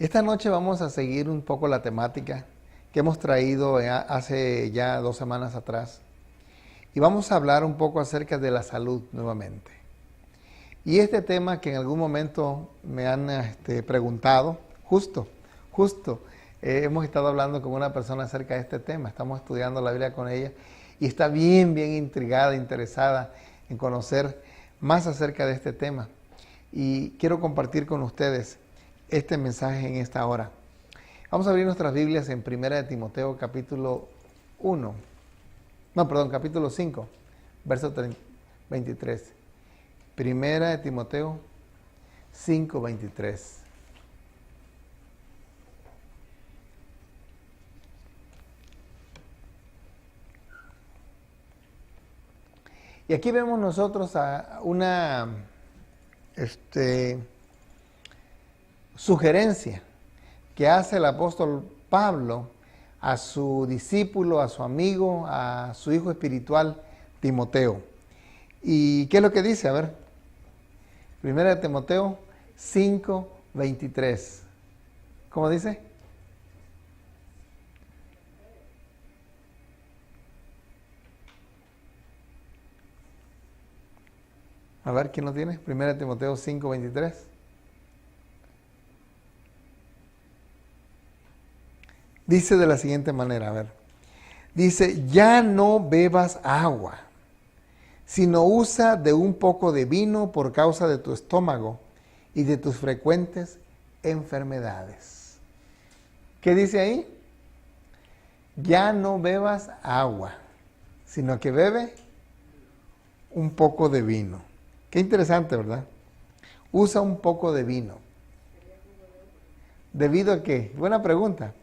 Esta noche vamos a seguir un poco la temática que hemos traído hace ya 2 semanas atrás y vamos a hablar un poco acerca de la salud nuevamente. Y este tema que en algún momento me han preguntado, justo, hemos estado hablando con una persona acerca de este tema, estamos estudiando la Biblia con ella y está bien intrigada, interesada en conocer más acerca de este tema. Y quiero compartir con ustedes este mensaje en esta hora. Vamos a abrir nuestras Biblias en 1 de Timoteo capítulo 5, verso 23. 1 de Timoteo 5, 23. Y aquí vemos nosotros a una sugerencia que hace el apóstol Pablo a su discípulo, a su amigo, a su hijo espiritual Timoteo. ¿Y qué es lo que dice? A ver, 1 de Timoteo 5, 23. ¿Cómo dice? A ver, ¿quién lo tiene? 1 de Timoteo 5, 23. Dice de la siguiente manera, a ver. Dice, ya no bebas agua, sino usa de un poco de vino por causa de tu estómago y de tus frecuentes enfermedades. ¿Qué dice ahí? Ya no bebas agua, sino que bebe un poco de vino. Qué interesante, ¿verdad? Usa un poco de vino. ¿Debido a qué? Buena pregunta.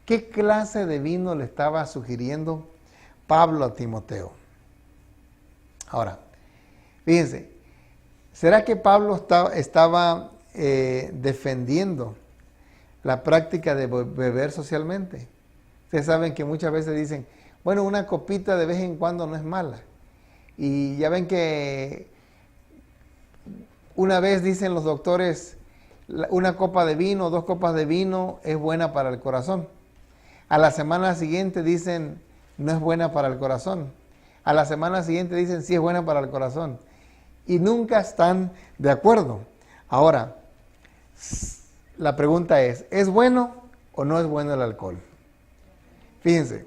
¿Qué clase de vino le estaba sugiriendo Pablo a Timoteo? Ahora, fíjense, ¿será que Pablo estaba defendiendo la práctica de beber socialmente? Ustedes saben que muchas veces dicen, bueno, una copita de vez en cuando no es mala. Y ya ven que una vez dicen los doctores, una copa de vino, 2 copas de vino es buena para el corazón. A la semana siguiente dicen, no es buena para el corazón. A la semana siguiente dicen, sí es buena para el corazón. Y nunca están de acuerdo. Ahora, la pregunta ¿es bueno o no es bueno el alcohol? Fíjense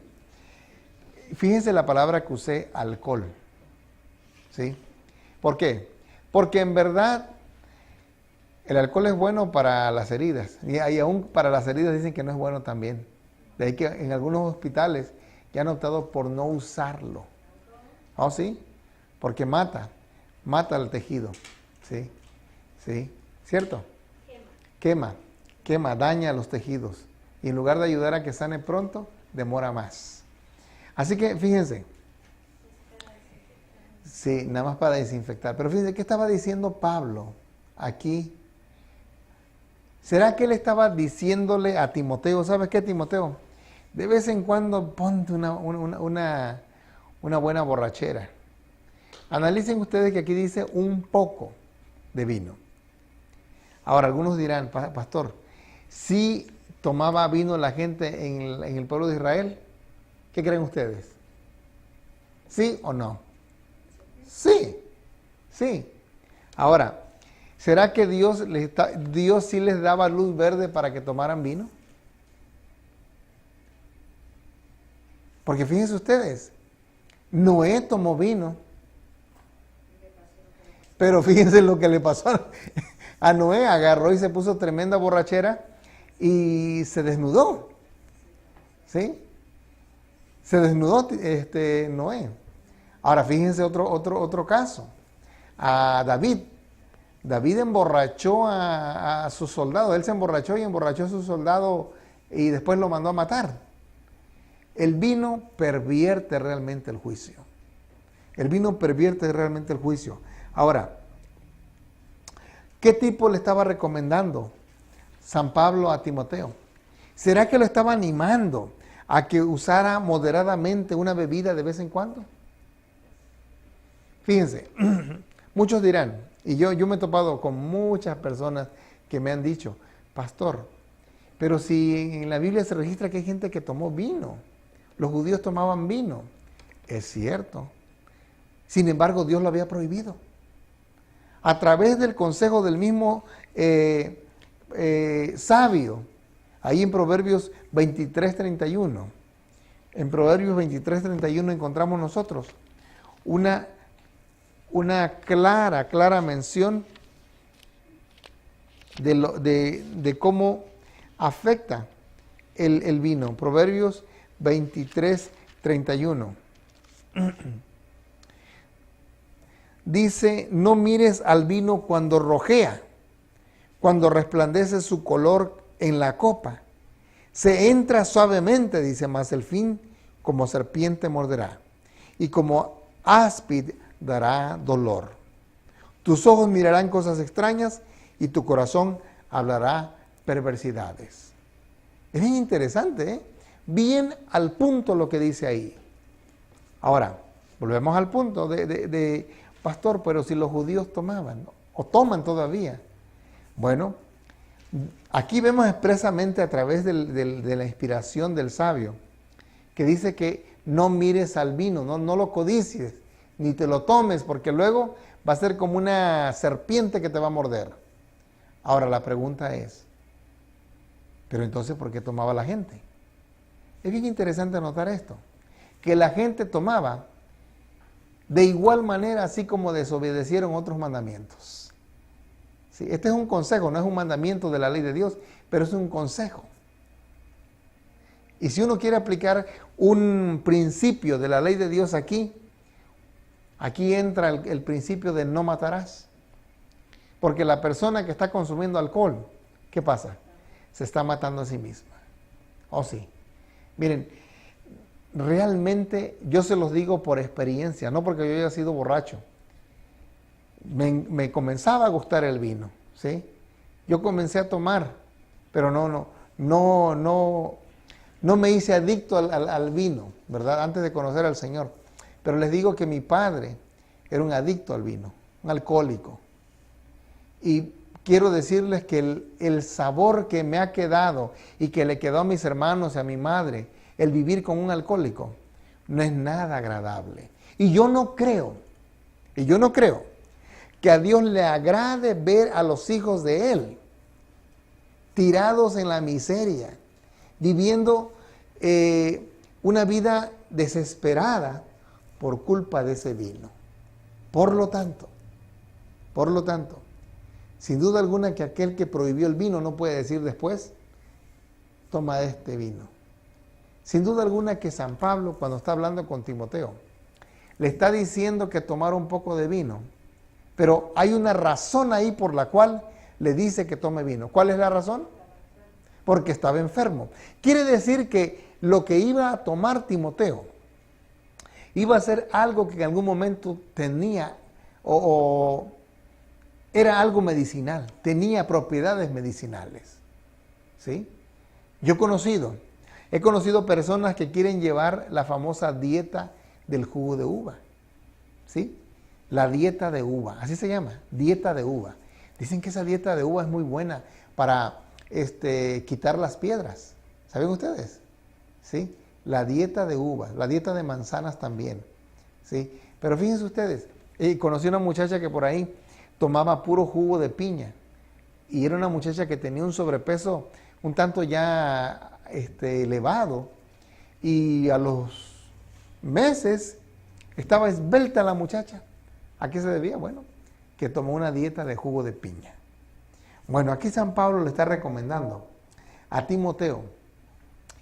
la palabra que usé, alcohol. ¿Sí? ¿Por qué? Porque en verdad el alcohol es bueno para las heridas. Y aún para las heridas dicen que no es bueno también. De ahí que en algunos hospitales ya han optado por no usarlo. ¿Oh, sí? Porque mata el tejido. ¿Sí? ¿Sí? ¿Cierto? Quema, daña los tejidos. Y en lugar de ayudar a que sane pronto, demora más. Así que fíjense. Sí, nada más para desinfectar. Pero fíjense, ¿qué estaba diciendo Pablo aquí? ¿Será que él estaba diciéndole a Timoteo, ¿sabes qué, Timoteo? De vez en cuando ponte una buena borrachera. Analicen ustedes que aquí dice un poco de vino. Ahora, algunos dirán, pastor, ¿sí tomaba vino la gente en el pueblo de Israel? ¿Qué creen ustedes? ¿Sí o no? Sí. Ahora, ¿será que Dios sí les daba luz verde para que tomaran vino? Porque fíjense ustedes, Noé tomó vino, pero fíjense lo que le pasó a Noé. Agarró y se puso tremenda borrachera y se desnudó. ¿Sí? Se desnudó Noé. Ahora fíjense otro caso. A David. David emborrachó a su soldado. Él se emborrachó y emborrachó a su soldado y después lo mandó a matar. El vino pervierte realmente el juicio. Ahora, ¿qué tipo le estaba recomendando San Pablo a Timoteo? ¿Será que lo estaba animando a que usara moderadamente una bebida de vez en cuando? Fíjense, muchos dirán, y yo me he topado con muchas personas que me han dicho, pastor, Pero si en la Biblia se registra que hay gente que tomó vino, los judíos tomaban vino, es cierto. Sin embargo, Dios lo había prohibido. A través del consejo del mismo sabio, ahí en Proverbios 23:31, en Proverbios 23:31 encontramos nosotros una clara mención de cómo afecta el vino. Proverbios 23:31. Dice, no mires al vino cuando rojea, cuando resplandece su color en la copa. Se entra suavemente, dice, mas el fin como serpiente morderá, y como áspid dará dolor. Tus ojos mirarán cosas extrañas, y tu corazón hablará perversidades. Es bien interesante, ¿eh? Bien al punto lo que dice ahí. Ahora, volvemos al punto de pastor, pero si los judíos tomaban, ¿no? O toman todavía. Bueno, aquí vemos expresamente a través de la inspiración del sabio, que dice que no mires al vino, no lo codicies, ni te lo tomes, porque luego va a ser como una serpiente que te va a morder. Ahora la pregunta es, ¿pero entonces por qué tomaba la gente? Es bien interesante notar esto, que la gente tomaba de igual manera así como desobedecieron otros mandamientos. Sí, este es un consejo, no es un mandamiento de la ley de Dios, pero es un consejo. Y si uno quiere aplicar un principio de la ley de Dios aquí entra el principio de no matarás. Porque la persona que está consumiendo alcohol, ¿qué pasa? Se está matando a sí misma. Oh, sí. Miren, realmente yo se los digo por experiencia, no porque yo haya sido borracho. Me comenzaba a gustar el vino, ¿sí? Yo comencé a tomar, pero no me hice adicto al vino, ¿verdad? Antes de conocer al Señor. Pero les digo que mi padre era un adicto al vino, un alcohólico. Y quiero decirles que el sabor que me ha quedado y que le quedó a mis hermanos y a mi madre, el vivir con un alcohólico, no es nada agradable. Y yo no creo que a Dios le agrade ver a los hijos de Él tirados en la miseria, viviendo una vida desesperada por culpa de ese vino. Por lo tanto, sin duda alguna que aquel que prohibió el vino no puede decir después, toma este vino. Sin duda alguna que San Pablo, cuando está hablando con Timoteo, le está diciendo que tomara un poco de vino, pero hay una razón ahí por la cual le dice que tome vino. ¿Cuál es la razón? Porque estaba enfermo. Quiere decir que lo que iba a tomar Timoteo iba a ser algo que en algún momento tenía o era algo medicinal, tenía propiedades medicinales. ¿Sí? He conocido personas que quieren llevar la famosa dieta del jugo de uva. ¿Sí? La dieta de uva, así se llama, dieta de uva. Dicen que esa dieta de uva es muy buena para quitar las piedras. ¿Saben ustedes? ¿Sí? La dieta de uva, la dieta de manzanas también. ¿Sí? Pero fíjense ustedes, conocí una muchacha que por ahí tomaba puro jugo de piña. Y era una muchacha que tenía un sobrepeso un tanto ya elevado. Y a los meses estaba esbelta la muchacha. ¿A qué se debía? Bueno, que tomó una dieta de jugo de piña. Bueno, aquí San Pablo le está recomendando a Timoteo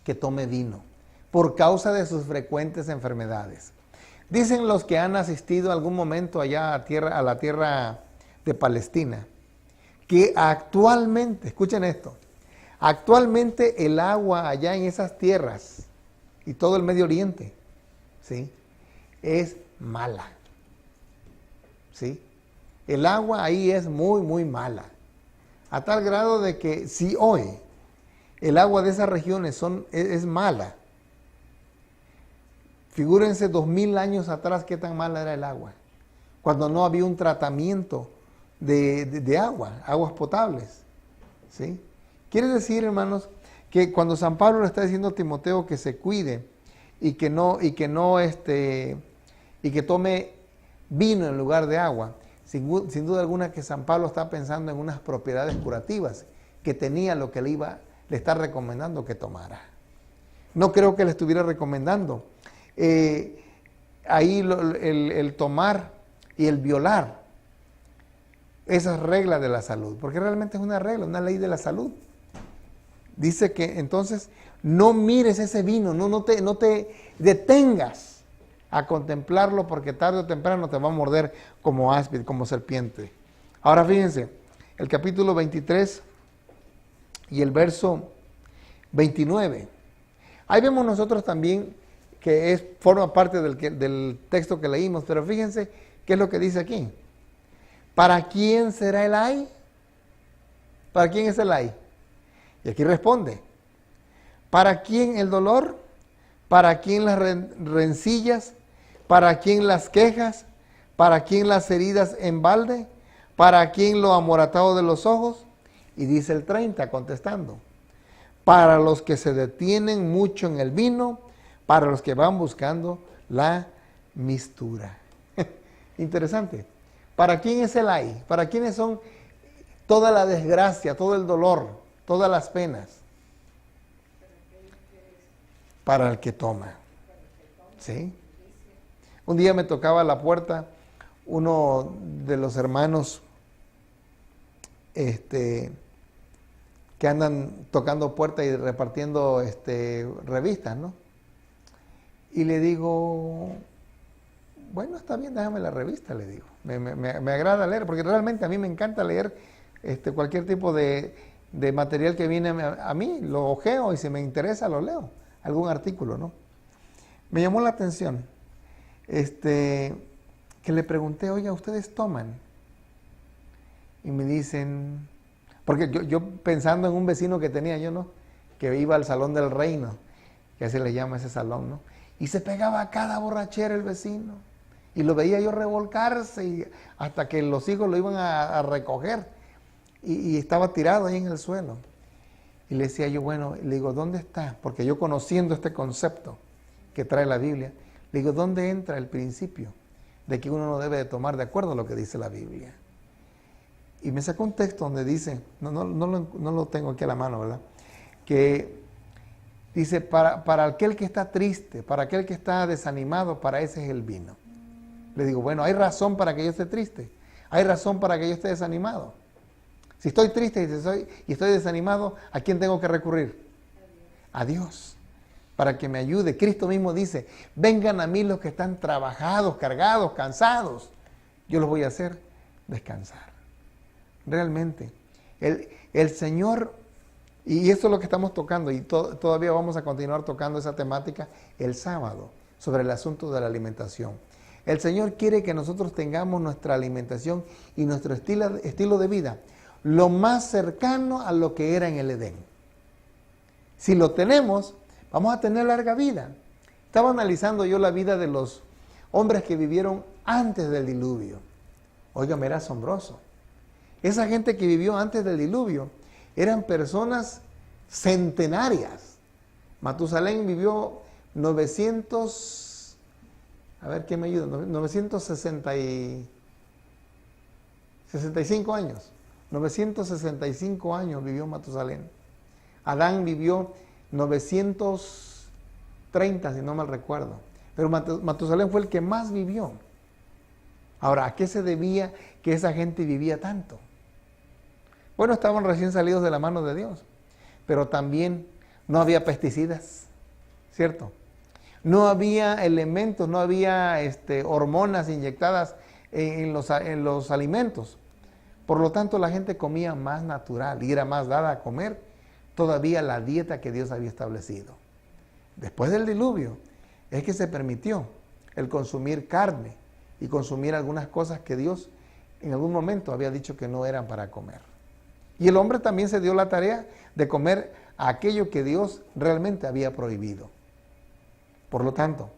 que tome vino por causa de sus frecuentes enfermedades. Dicen los que han asistido algún momento allá a la tierra de Palestina, que actualmente, escuchen esto, actualmente el agua allá en esas tierras y todo el Medio Oriente, ¿sí?, es mala. ¿Sí? El agua ahí es muy, muy mala. A tal grado de que si hoy el agua de esas regiones es mala, figúrense 2000 años atrás qué tan mala era el agua, cuando no había un tratamiento de aguas potables. ¿Sí? Quiere decir, hermanos, que cuando San Pablo le está diciendo a Timoteo que se cuide y que tome vino en lugar de agua, sin duda alguna que San Pablo está pensando en unas propiedades curativas que tenía lo que le está recomendando que tomara. No creo que le estuviera recomendando ahí el tomar y el violar esas reglas de la salud, porque realmente es una regla, una ley de la salud. Dice que entonces no mires ese vino, no te detengas a contemplarlo, porque tarde o temprano te va a morder como áspid, como serpiente. Ahora fíjense, el capítulo 23 y el verso 29. Ahí vemos nosotros también que forma parte del texto que leímos, pero fíjense qué es lo que dice aquí. ¿Para quién será el ay? ¿Para quién es el ay? Y aquí responde, ¿para quién el dolor? ¿Para quién las rencillas? ¿Para quién las quejas? ¿Para quién las heridas en balde? ¿Para quién lo amoratado de los ojos? Y dice el 30 contestando, para los que se detienen mucho en el vino, para los que van buscando la mistura. Interesante. ¿Para quién es el ay? ¿Para quiénes son toda la desgracia, todo el dolor, todas las penas? Para el que toma. ¿Sí? Un día me tocaba a la puerta uno de los hermanos que andan tocando puertas y repartiendo revistas, ¿no? Y le digo, bueno, está bien, déjame la revista, le digo. Me agrada leer, porque realmente a mí me encanta leer cualquier tipo de material que viene a mí, lo ojeo y si me interesa lo leo, algún artículo, ¿no? Me llamó la atención, que le pregunté, oiga, ¿ustedes toman? Y me dicen, porque yo pensando en un vecino que tenía yo, ¿no? Que iba al Salón del Reino, que así le llama ese salón, ¿no? Y se pegaba a cada borrachera el vecino. Y lo veía yo revolcarse hasta que los hijos lo iban a recoger. Y estaba tirado ahí en el suelo. Y le decía yo, bueno, le digo, ¿dónde está? Porque yo conociendo este concepto que trae la Biblia, le digo, ¿dónde entra el principio de que uno no debe de tomar de acuerdo a lo que dice la Biblia? Y me sacó un texto donde dice, no lo tengo aquí a la mano, ¿verdad? Que dice, para aquel que está triste, para aquel que está desanimado, para ese es el vino. Le digo, bueno, hay razón para que yo esté triste, hay razón para que yo esté desanimado. Si estoy triste y estoy desanimado, ¿a quién tengo que recurrir? A Dios, para que me ayude. Cristo mismo dice, vengan a mí los que están trabajados, cargados, cansados. Yo los voy a hacer descansar. Realmente, el Señor, y eso es lo que estamos tocando, y todavía vamos a continuar tocando esa temática el sábado, sobre el asunto de la alimentación. El Señor quiere que nosotros tengamos nuestra alimentación y nuestro estilo de vida lo más cercano a lo que era en el Edén. Si lo tenemos, vamos a tener larga vida. Estaba analizando yo la vida de los hombres que vivieron antes del diluvio. Óigame, era asombroso. Esa gente que vivió antes del diluvio eran personas centenarias. Matusalén vivió 965 años. 965 años vivió Matusalén. Adán vivió 930, si no mal recuerdo. Pero Matusalén fue el que más vivió. Ahora, ¿a qué se debía que esa gente vivía tanto? Bueno, estaban recién salidos de la mano de Dios, pero también no había pesticidas, ¿cierto? No había elementos, no había hormonas inyectadas en los alimentos. Por lo tanto, la gente comía más natural y era más dada a comer todavía la dieta que Dios había establecido. Después del diluvio es que se permitió el consumir carne y consumir algunas cosas que Dios en algún momento había dicho que no eran para comer. Y el hombre también se dio la tarea de comer aquello que Dios realmente había prohibido. Por lo tanto,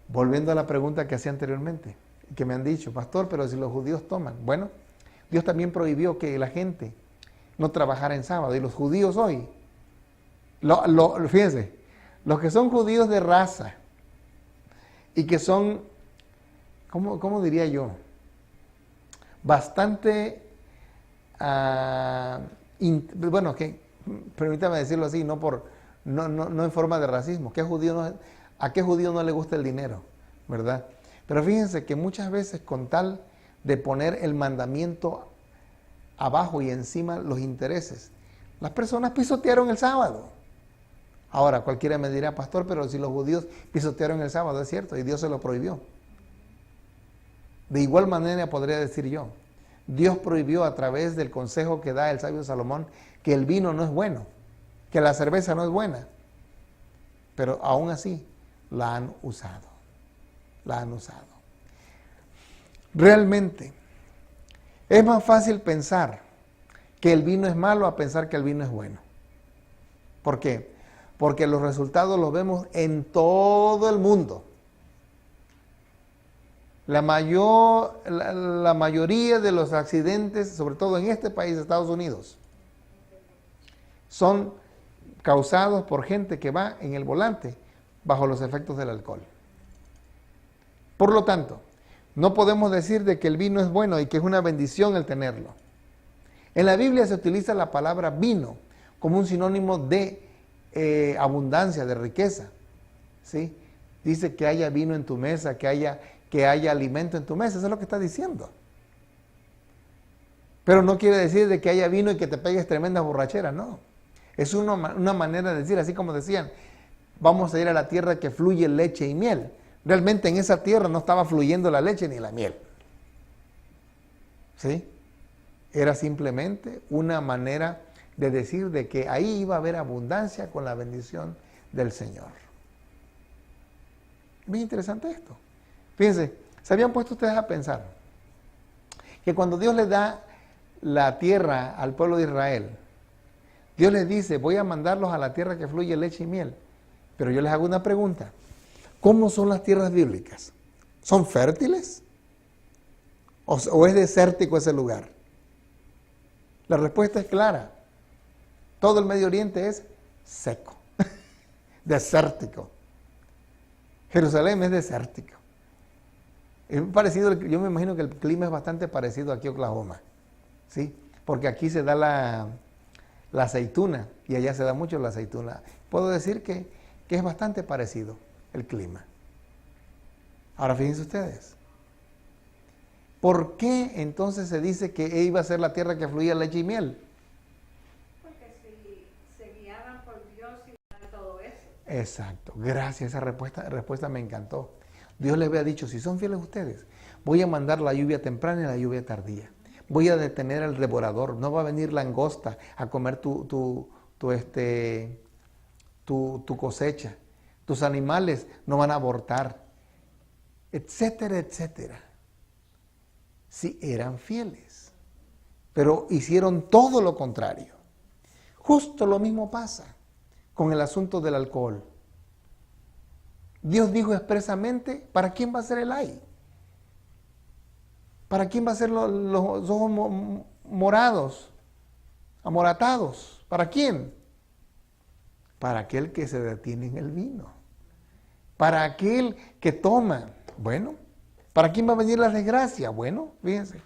volviendo a la pregunta que hacía anteriormente, que me han dicho, pastor, pero si los judíos toman, bueno, Dios también prohibió que la gente no trabajara en sábado, y los judíos hoy Fíjense, los que son judíos de raza y que son, ¿cómo diría yo? Bastante, bueno, que permítame decirlo así, no en forma de racismo. ¿A qué judío no le gusta el dinero? ¿Verdad? Pero fíjense que muchas veces con tal de poner el mandamiento abajo y encima los intereses, las personas pisotearon el sábado. Ahora, cualquiera me dirá, pastor, pero si los judíos pisotearon el sábado, es cierto, y Dios se lo prohibió. De igual manera podría decir yo, Dios prohibió a través del consejo que da el sabio Salomón que el vino no es bueno, que la cerveza no es buena, pero aún así la han usado. Realmente, es más fácil pensar que el vino es malo a pensar que el vino es bueno. ¿Por qué? Porque los resultados los vemos en todo el mundo. La mayoría de los accidentes, sobre todo en este país, Estados Unidos, son causados por gente que va en el volante bajo los efectos del alcohol. Por lo tanto, no podemos decir de que el vino es bueno y que es una bendición el tenerlo. En la Biblia se utiliza la palabra vino como un sinónimo de abundancia, de riqueza. ¿Sí? Dice que haya vino en tu mesa, que haya alimento en tu mesa, eso es lo que está diciendo. Pero no quiere decir de que haya vino y que te pegues tremenda borrachera, no. Es una manera de decir, así como decían, vamos a ir a la tierra que fluye leche y miel. Realmente en esa tierra no estaba fluyendo la leche ni la miel. ¿Sí? Era simplemente una manera de decir de que ahí iba a haber abundancia con la bendición del Señor. Bien interesante esto. Fíjense, ¿se habían puesto ustedes a pensar que cuando Dios le da la tierra al pueblo de Israel, Dios les dice, voy a mandarlos a la tierra que fluye leche y miel? Pero yo les hago una pregunta. ¿Cómo son las tierras bíblicas? ¿Son fértiles? ¿O es desértico ese lugar? La respuesta es clara. Todo el Medio Oriente es seco, desértico. Jerusalén es desértico. Es parecido, yo me imagino que el clima es bastante parecido aquí a Oklahoma, ¿sí? Porque aquí se da la aceituna y allá se da mucho la aceituna. Puedo decir que es bastante parecido el clima. Ahora fíjense ustedes, ¿por qué entonces se dice que iba a ser la tierra que fluía leche y miel? Porque si se guiaban por Dios y todo eso. Exacto, gracias, esa respuesta me encantó. Dios les había dicho, si son fieles ustedes, voy a mandar la lluvia temprana y la lluvia tardía. Voy a detener al devorador, no va a venir langosta a comer tu cosecha. Tus animales no van a abortar, etcétera, etcétera. Sí, eran fieles, pero hicieron todo lo contrario. Justo lo mismo pasa con el asunto del alcohol. Dios dijo expresamente, ¿para quién va a ser el ay? ¿Para quién va a ser los ojos morados, amoratados? ¿Para quién? Para aquel que se detiene en el vino. Para aquel que toma. Bueno, ¿para quién va a venir la desgracia? Bueno, fíjense.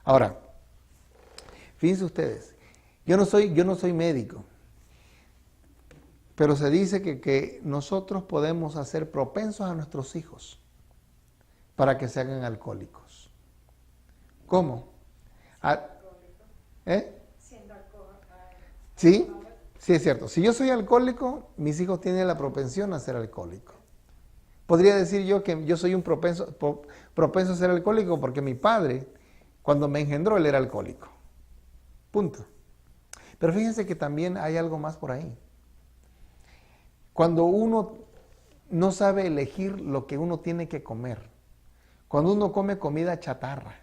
Ahora, fíjense ustedes, yo no soy médico, pero se dice que nosotros podemos hacer propensos a nuestros hijos para que se hagan alcohólicos. ¿Cómo? Siendo alcohólico. Sí, sí es cierto. Si yo soy alcohólico, mis hijos tienen la propensión a ser alcohólicos. Podría decir yo que yo soy un propenso a ser alcohólico porque mi padre, cuando me engendró, él era alcohólico. Punto. Pero fíjense que también hay algo más por ahí. Cuando uno no sabe elegir lo que uno tiene que comer, cuando uno come comida chatarra.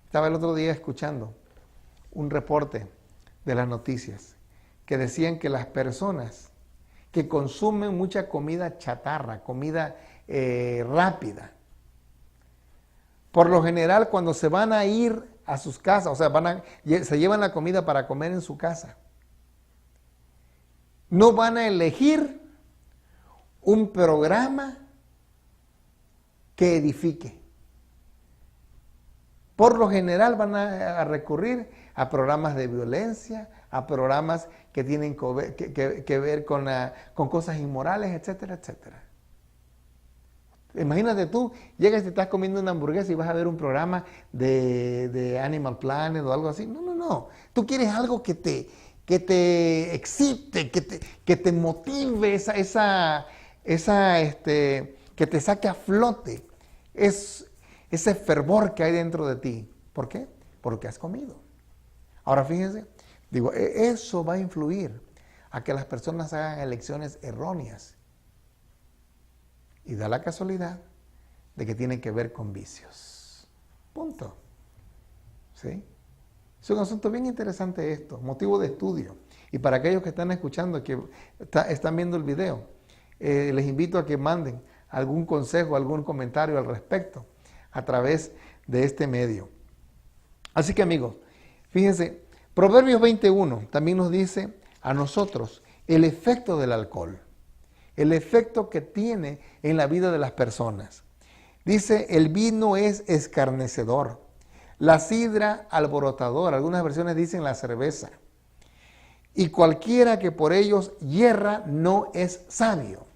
Estaba el otro día escuchando un reporte de las noticias que decían que las personas que consumen mucha comida chatarra, comida rápida, por lo general cuando se van a ir a sus casas, o sea, se llevan la comida para comer en su casa, No van a elegir un programa que edifique. Por lo general van a recurrir a programas de violencia, a programas que tienen que ver con cosas inmorales, etcétera, etcétera. Imagínate tú, llegas y te estás comiendo una hamburguesa y vas a ver un programa de Animal Planet o algo así. No, no, no. Tú quieres algo que te excite, que te motive, que te saque a flote ese fervor que hay dentro de ti. ¿Por qué? Porque has comido. Ahora fíjense, digo, eso va a influir a que las personas hagan elecciones erróneas. Y da la casualidad de que tienen que ver con vicios. Punto. ¿Sí? Es un asunto bien interesante esto, motivo de estudio. Y para aquellos que están escuchando, que están viendo el video, les invito a que manden algún consejo, algún comentario al respecto a través de este medio. Así que amigos, fíjense, Proverbios 21 también nos dice a nosotros el efecto del alcohol, el efecto que tiene en la vida de las personas. Dice, el vino es escarnecedor, la sidra alborotadora, algunas versiones dicen la cerveza, y cualquiera que por ellos yerra no es sabio.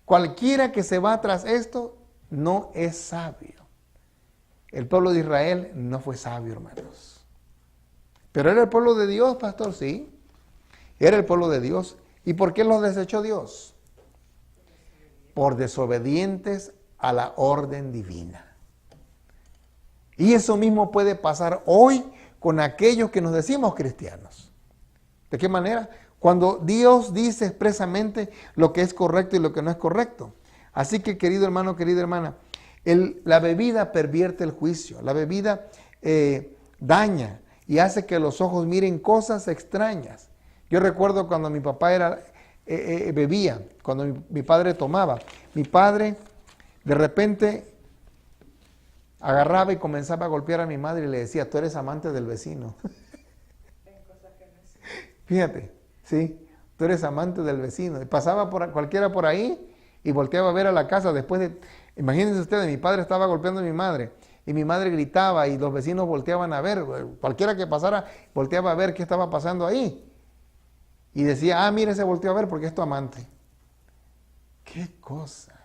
Cualquiera que se va tras esto no es sabio. El pueblo de Israel no fue sabio, hermanos. Pero era el pueblo de Dios, pastor, sí. Era el pueblo de Dios. ¿Y por qué los desechó Dios? Por desobedientes a la orden divina. Y eso mismo puede pasar hoy con aquellos que nos decimos cristianos. ¿De qué manera? Cuando Dios dice expresamente lo que es correcto y lo que no es correcto. Así que, querido hermano, querida hermana, la bebida pervierte el juicio. La bebida daña y hace que los ojos miren cosas extrañas. Yo recuerdo cuando mi papá bebía, cuando mi padre tomaba. Mi padre de repente agarraba y comenzaba a golpear a mi madre y le decía, tú eres amante del vecino. Fíjate, sí, tú eres amante del vecino. Y pasaba cualquiera por ahí y volteaba a ver a la casa después de... Imagínense ustedes, mi padre estaba golpeando a mi madre y mi madre gritaba y los vecinos volteaban a ver. Cualquiera que pasara volteaba a ver qué estaba pasando ahí. Y decía, mire, se volteó a ver porque es tu amante. ¡Qué cosas!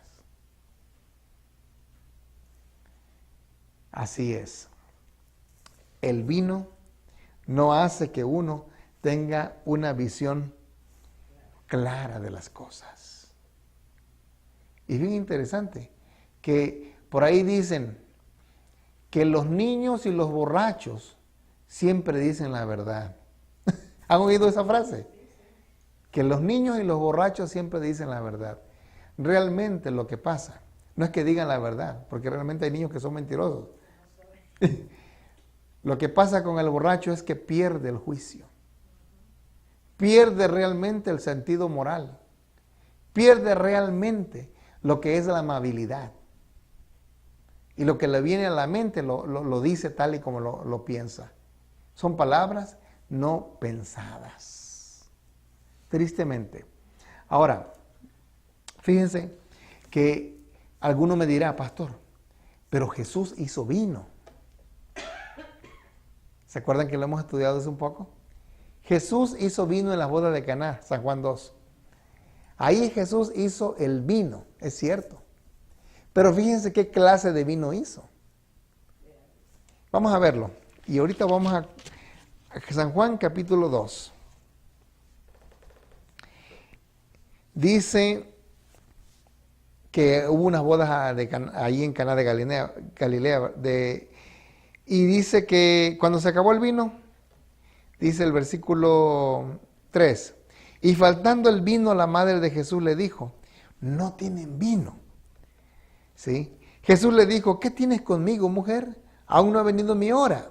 Así es. El vino no hace que uno tenga una visión clara de las cosas. Y bien interesante que por ahí dicen que los niños y los borrachos siempre dicen la verdad. ¿Han oído esa frase? Que los niños y los borrachos siempre dicen la verdad. Realmente lo que pasa no es que digan la verdad, porque realmente hay niños que son mentirosos. Lo que pasa con el borracho es que pierde el juicio. Pierde realmente el sentido moral. Pierde realmente lo que es la amabilidad. Y lo que le viene a la mente lo dice tal y como lo piensa. Son palabras no pensadas. Tristemente. Ahora, fíjense que alguno me dirá, pastor, pero Jesús hizo vino. ¿Se acuerdan que lo hemos estudiado hace un poco? Jesús hizo vino en las bodas de Caná, San Juan 2. Ahí Jesús hizo el vino, es cierto. Pero fíjense qué clase de vino hizo. Vamos a verlo. Y ahorita vamos a San Juan capítulo 2. Dice que hubo unas bodas allí en Caná de Galilea. Y dice que cuando se acabó el vino, dice el versículo 3, y faltando el vino, la madre de Jesús le dijo, no tienen vino. ¿Sí? Jesús le dijo, ¿qué tienes conmigo, mujer? Aún no ha venido mi hora.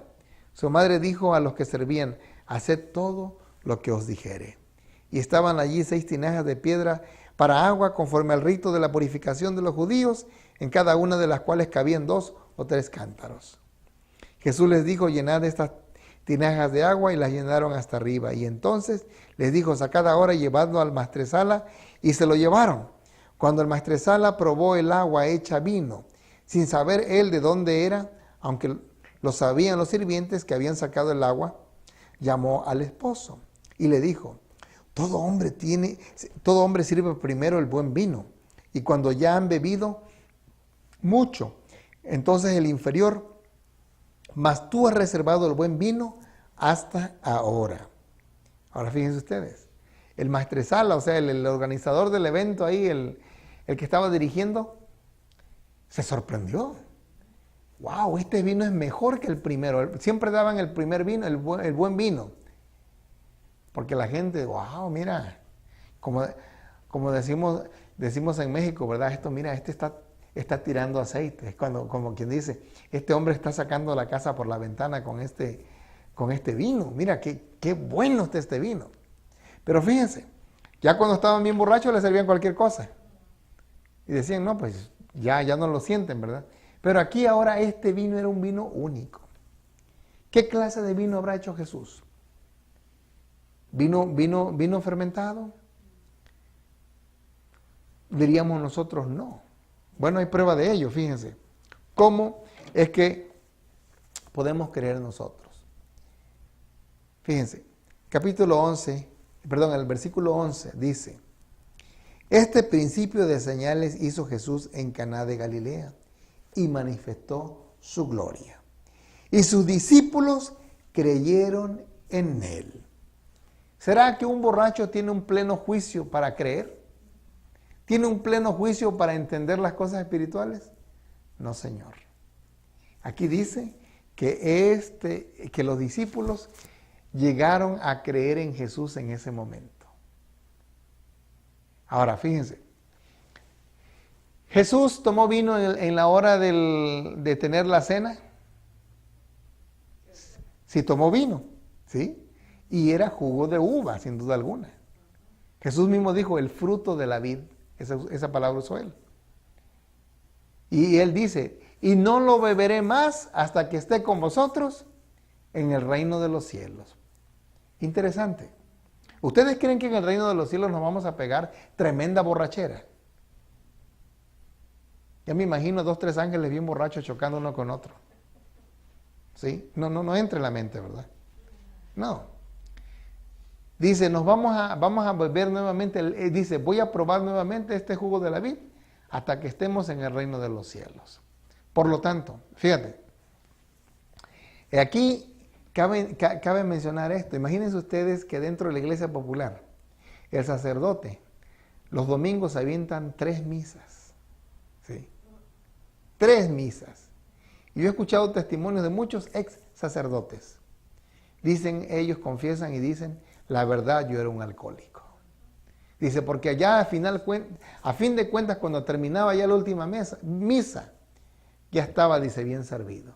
Su madre dijo a los que servían, haced todo lo que os dijere. Y estaban allí 6 tinajas de piedra para agua, conforme al rito de la purificación de los judíos, en cada una de las cuales cabían 2 o 3 cántaros. Jesús les dijo, llenad estas tinajas de agua y las llenaron hasta arriba. Y entonces les dijo, sacad ahora y llevadlo al maestresala, y se lo llevaron. Cuando el maestresala probó el agua hecha vino, sin saber él de dónde era, aunque lo sabían los sirvientes que habían sacado el agua, llamó al esposo y le dijo, todo hombre sirve primero el buen vino, y cuando ya han bebido mucho, entonces el inferior, mas tú has reservado el buen vino hasta ahora. Ahora fíjense ustedes, el maestresala, o sea, el organizador del evento ahí, el que estaba dirigiendo, se sorprendió. Wow, este vino es mejor que el primero. Siempre daban el primer vino, el buen vino. Porque la gente, wow, mira, como decimos en México, ¿verdad? Esto, mira, este está tirando aceite. Es como quien dice, este hombre está sacando la casa por la ventana con este vino. Mira, qué bueno está este vino. Pero fíjense, ya cuando estaban bien borrachos les servían cualquier cosa. Y decían, no, pues ya no lo sienten, ¿verdad? Pero aquí ahora este vino era un vino único. ¿Qué clase de vino habrá hecho Jesús? ¿Vino fermentado? Diríamos nosotros no. Bueno, hay prueba de ello, fíjense. ¿Cómo es que podemos creer nosotros? Fíjense, el versículo 11 dice, este principio de señales hizo Jesús en Caná de Galilea y manifestó su gloria. Y sus discípulos creyeron en él. ¿Será que un borracho tiene un pleno juicio para creer? ¿Tiene un pleno juicio para entender las cosas espirituales? No, Señor. Aquí dice que los discípulos llegaron a creer en Jesús en ese momento. Ahora, fíjense. Jesús tomó vino en la hora de tener la cena. Sí, tomó vino, ¿sí? Y era jugo de uva, sin duda alguna. Jesús mismo dijo, el fruto de la vid. Esa palabra usó él. Y él dice, y no lo beberé más hasta que esté con vosotros en el reino de los cielos. Interesante. ¿Ustedes creen que en el reino de los cielos nos vamos a pegar tremenda borrachera? Ya me imagino 2, 3 ángeles bien borrachos chocando uno con otro. ¿Sí? No entra en la mente, ¿verdad? No. Dice, vamos a beber nuevamente, dice, voy a probar nuevamente este jugo de la vid hasta que estemos en el reino de los cielos. Por lo tanto, fíjate, aquí cabe mencionar esto. Imagínense ustedes que dentro de la iglesia popular, el sacerdote, los domingos avientan 3 misas. ¿Sí? 3 misas. Y yo he escuchado testimonios de muchos ex sacerdotes. Dicen, ellos confiesan y dicen, la verdad, yo era un alcohólico. Dice, porque allá a fin de cuentas, cuando terminaba ya la última misa, ya estaba, dice, bien servido.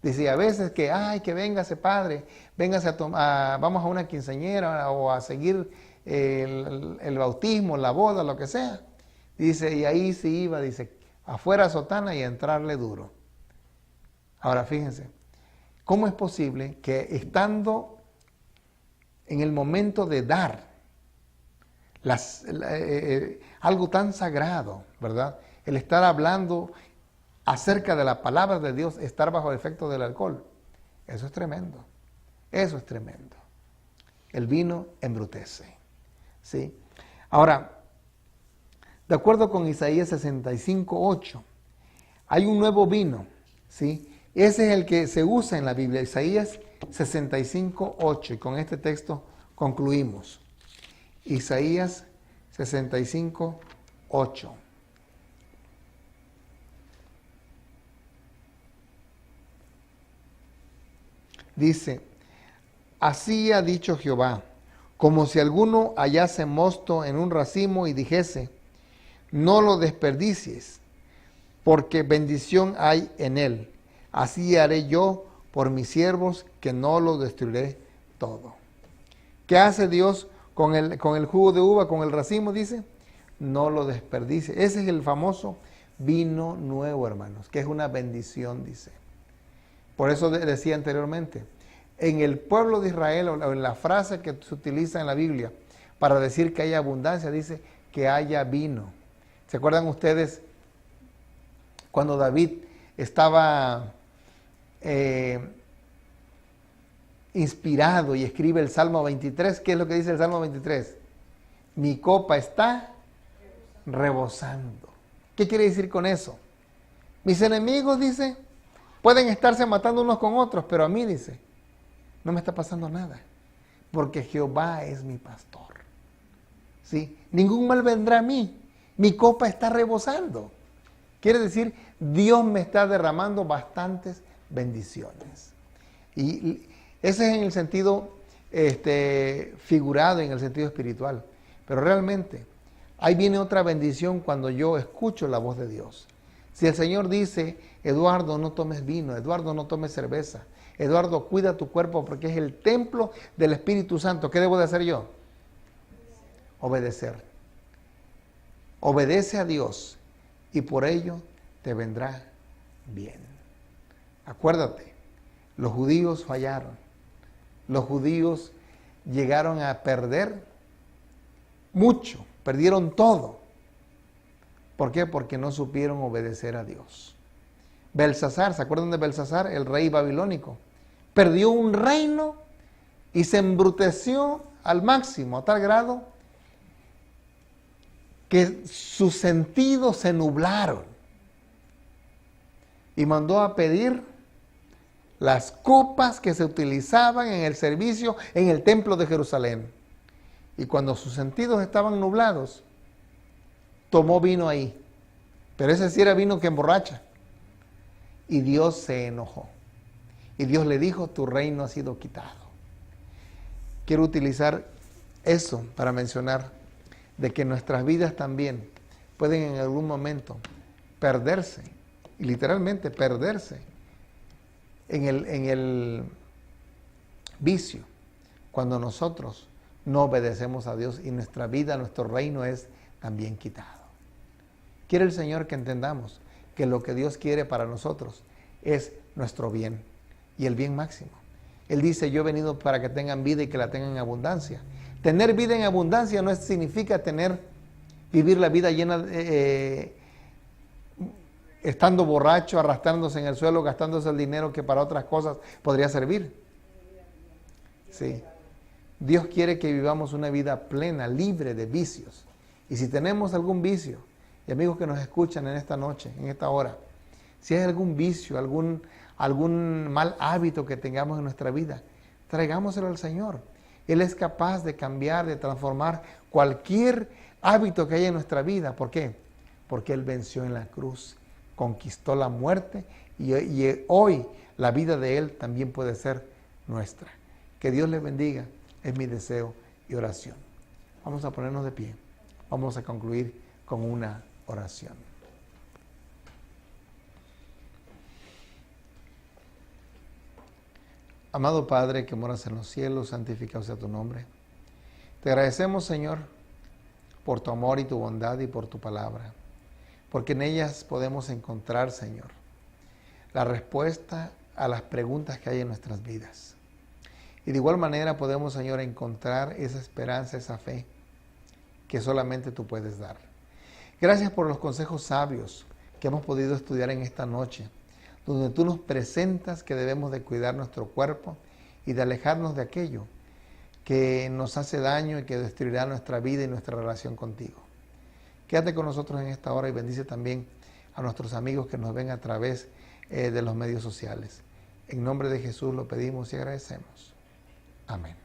Dice, a veces que véngase padre, véngase vamos a una quinceañera o a seguir el bautismo, la boda, lo que sea. Dice, y ahí se iba, dice, afuera sotana y a entrarle duro. Ahora, fíjense, ¿cómo es posible que estando en el momento de dar algo tan sagrado, ¿verdad? El estar hablando acerca de la palabra de Dios, estar bajo el efecto del alcohol? Eso es tremendo. Eso es tremendo. El vino embrutece. ¿Sí? Ahora, de acuerdo con Isaías 65:8, hay un nuevo vino. ¿Sí? Ese es el que se usa en la Biblia, Isaías 65:8. Y con este texto concluimos. Isaías 65:8. Dice, así ha dicho Jehová, como si alguno hallase mosto en un racimo y dijese, no lo desperdicies, porque bendición hay en él. Así haré yo por mis siervos, que no lo destruiré todo. ¿Qué hace Dios con el jugo de uva, con el racimo? Dice, no lo desperdicie. Ese es el famoso vino nuevo, hermanos, que es una bendición, dice. Por eso decía anteriormente, en el pueblo de Israel, o en la frase que se utiliza en la Biblia para decir que haya abundancia, dice que haya vino. ¿Se acuerdan ustedes cuando David estaba inspirado y escribe el Salmo 23? ¿Qué es lo que dice el Salmo 23? Mi copa está rebosando. ¿Qué quiere decir con eso? Mis enemigos, dice, pueden estarse matando unos con otros, pero a mí, dice, no me está pasando nada, porque Jehová es mi pastor. ¿Sí? Ningún mal vendrá a mí. Mi copa está rebosando. Quiere decir, Dios me está derramando bastantes bendiciones. Y ese es en el sentido figurado, en el sentido espiritual. Pero realmente, ahí viene otra bendición cuando yo escucho la voz de Dios. Si el Señor dice, Eduardo, no tomes vino, Eduardo, no tomes cerveza, Eduardo, cuida tu cuerpo porque es el templo del Espíritu Santo, ¿qué debo de hacer yo? Obedecer. Obedece a Dios y por ello te vendrá bien. Acuérdate, los judíos fallaron. Los judíos llegaron a perder mucho, perdieron todo. ¿Por qué? Porque no supieron obedecer a Dios. Belsasar, ¿se acuerdan de Belsasar? El rey babilónico. Perdió un reino y se embruteció al máximo, a tal grado que sus sentidos se nublaron. Y mandó a pedir las copas que se utilizaban en el servicio en el templo de Jerusalén. Y cuando sus sentidos estaban nublados, tomó vino ahí. Pero ese sí era vino que emborracha. Y Dios se enojó. Y Dios le dijo, tu reino ha sido quitado. Quiero utilizar eso para mencionar de que nuestras vidas también pueden en algún momento perderse, y literalmente perderse en el vicio, cuando nosotros no obedecemos a Dios y nuestra vida, nuestro reino es también quitado. Quiere el Señor que entendamos que lo que Dios quiere para nosotros es nuestro bien y el bien máximo. Él dice, yo he venido para que tengan vida y que la tengan en abundancia. Tener vida en abundancia no significa vivir la vida llena, estando borracho, arrastrándose en el suelo, gastándose el dinero que para otras cosas podría servir. Sí. Dios quiere que vivamos una vida plena, libre de vicios. Y si tenemos algún vicio, y amigos que nos escuchan en esta noche, en esta hora, si hay algún vicio, algún mal hábito que tengamos en nuestra vida, traigámoselo al Señor. Él es capaz de cambiar, de transformar cualquier hábito que haya en nuestra vida. ¿Por qué? Porque Él venció en la cruz, conquistó la muerte y hoy la vida de Él también puede ser nuestra. Que Dios les bendiga, es mi deseo y oración. Vamos a ponernos de pie. Vamos a concluir con una oración. Amado Padre que moras en los cielos, santificado sea tu nombre. Te agradecemos, Señor, por tu amor y tu bondad y por tu palabra, porque en ellas podemos encontrar, Señor, la respuesta a las preguntas que hay en nuestras vidas. Y de igual manera podemos, Señor, encontrar esa esperanza, esa fe que solamente tú puedes dar. Gracias por los consejos sabios que hemos podido estudiar en esta noche, donde tú nos presentas que debemos de cuidar nuestro cuerpo y de alejarnos de aquello que nos hace daño y que destruirá nuestra vida y nuestra relación contigo. Quédate con nosotros en esta hora y bendice también a nuestros amigos que nos ven a través de los medios sociales. En nombre de Jesús lo pedimos y agradecemos. Amén.